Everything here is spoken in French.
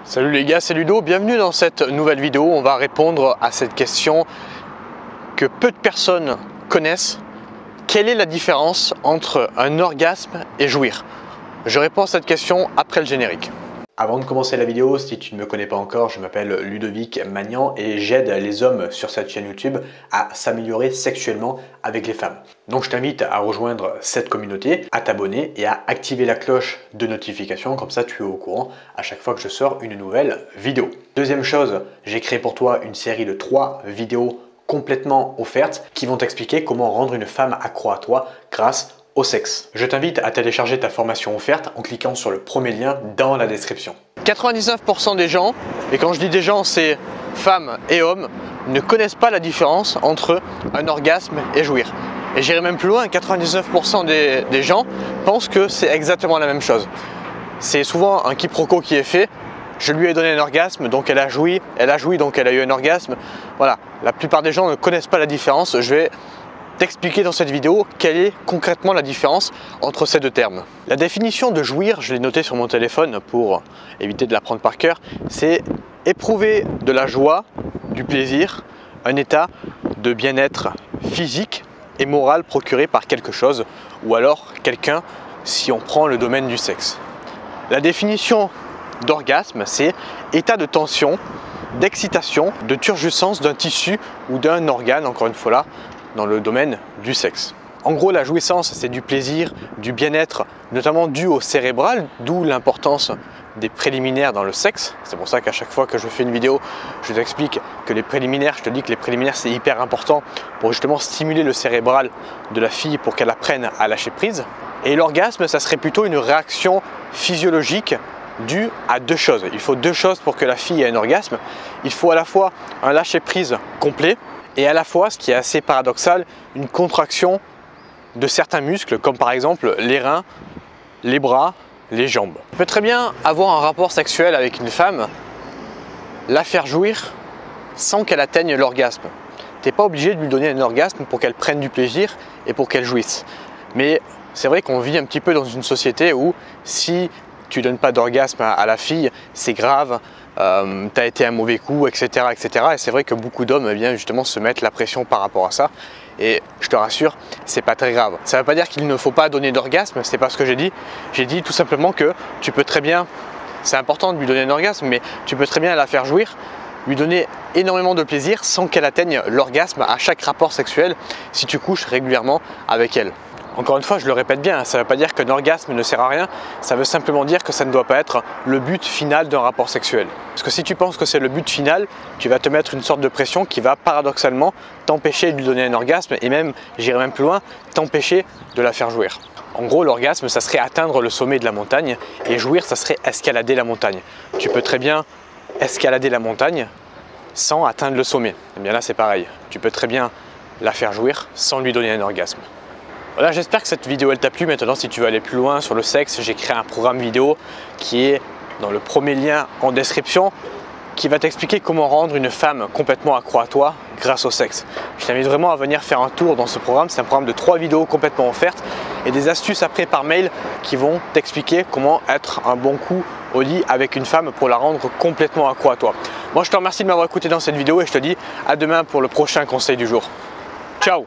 Salut les gars, c'est Ludo, bienvenue dans cette nouvelle vidéo. On va répondre à cette question que peu de personnes connaissent. Quelle est la différence entre un orgasme et jouir? Je réponds à cette question après le générique. Avant de commencer la vidéo, si tu ne me connais pas encore, je m'appelle Ludovic Magnan et j'aide les hommes sur cette chaîne YouTube à s'améliorer sexuellement avec les femmes. Donc je t'invite à rejoindre cette communauté, à t'abonner et à activer la cloche de notification, comme ça tu es au courant à chaque fois que je sors une nouvelle vidéo. Deuxième chose, j'ai créé pour toi une série de 3 vidéos complètement offertes qui vont t'expliquer comment rendre une femme accro à toi grâce au sexe. Je t'invite à télécharger ta formation offerte en cliquant sur le premier lien dans la description. 99% des gens, et quand je dis des gens c'est femmes et hommes, ne connaissent pas la différence entre un orgasme et jouir. Et j'irai même plus loin, 99% des gens pensent que c'est exactement la même chose. C'est souvent un quiproquo qui est fait. Je lui ai donné un orgasme, donc elle a joui, donc elle a eu un orgasme. Voilà, la plupart des gens ne connaissent pas la différence. Je vais t'expliquer dans cette vidéo quelle est concrètement la différence entre ces deux termes. La définition de jouir, je l'ai noté sur mon téléphone pour éviter de la prendre par cœur, c'est éprouver de la joie, du plaisir, un état de bien-être physique et moral procuré par quelque chose ou alors quelqu'un si on prend le domaine du sexe. La définition d'orgasme, c'est état de tension, d'excitation, de turgescence d'un tissu ou d'un organe, encore une fois là, dans le domaine du sexe. En gros, la jouissance, c'est du plaisir, du bien-être, notamment dû au cérébral, d'où l'importance des préliminaires dans le sexe. C'est pour ça qu'à chaque fois que je fais une vidéo, je t'explique que les préliminaires, je te dis que les préliminaires, c'est hyper important pour justement stimuler le cérébral de la fille pour qu'elle apprenne à lâcher prise. Et l'orgasme, ça serait plutôt une réaction physiologique due à deux choses. Il faut deux choses pour que la fille ait un orgasme. Il faut à la fois un lâcher prise complet, et à la fois, ce qui est assez paradoxal, une contraction de certains muscles comme par exemple les reins, les bras, les jambes. On peut très bien avoir un rapport sexuel avec une femme, la faire jouir sans qu'elle atteigne l'orgasme. Tu n'es pas obligé de lui donner un orgasme pour qu'elle prenne du plaisir et pour qu'elle jouisse. Mais c'est vrai qu'on vit un petit peu dans une société où si tu ne donnes pas d'orgasme à la fille, c'est grave. Tu as été un mauvais coup, etc. etc. Et c'est vrai que beaucoup d'hommes justement se mettent la pression par rapport à ça. Et je te rassure, c'est pas très grave. Ça ne veut pas dire qu'il ne faut pas donner d'orgasme, c'est pas ce que j'ai dit. J'ai dit tout simplement que tu peux très bien, c'est important de lui donner un orgasme, mais tu peux très bien la faire jouir, lui donner énormément de plaisir sans qu'elle atteigne l'orgasme à chaque rapport sexuel si tu couches régulièrement avec elle. Encore une fois, je le répète bien, ça ne veut pas dire qu'un orgasme ne sert à rien, ça veut simplement dire que ça ne doit pas être le but final d'un rapport sexuel. Parce que si tu penses que c'est le but final, tu vas te mettre une sorte de pression qui va paradoxalement t'empêcher de lui donner un orgasme et même, j'irai même plus loin, t'empêcher de la faire jouir. En gros, l'orgasme, ça serait atteindre le sommet de la montagne et jouir, ça serait escalader la montagne. Tu peux très bien escalader la montagne sans atteindre le sommet. Et bien là, c'est pareil. Tu peux très bien la faire jouir sans lui donner un orgasme. Voilà, j'espère que cette vidéo elle t'a plu. Maintenant, si tu veux aller plus loin sur le sexe, j'ai créé un programme vidéo qui est dans le premier lien en description qui va t'expliquer comment rendre une femme complètement accro à toi grâce au sexe. Je t'invite vraiment à venir faire un tour dans ce programme. C'est un programme de 3 vidéos complètement offertes et des astuces après par mail qui vont t'expliquer comment être un bon coup au lit avec une femme pour la rendre complètement accro à toi. Moi, je te remercie de m'avoir écouté dans cette vidéo et je te dis à demain pour le prochain conseil du jour. Ciao!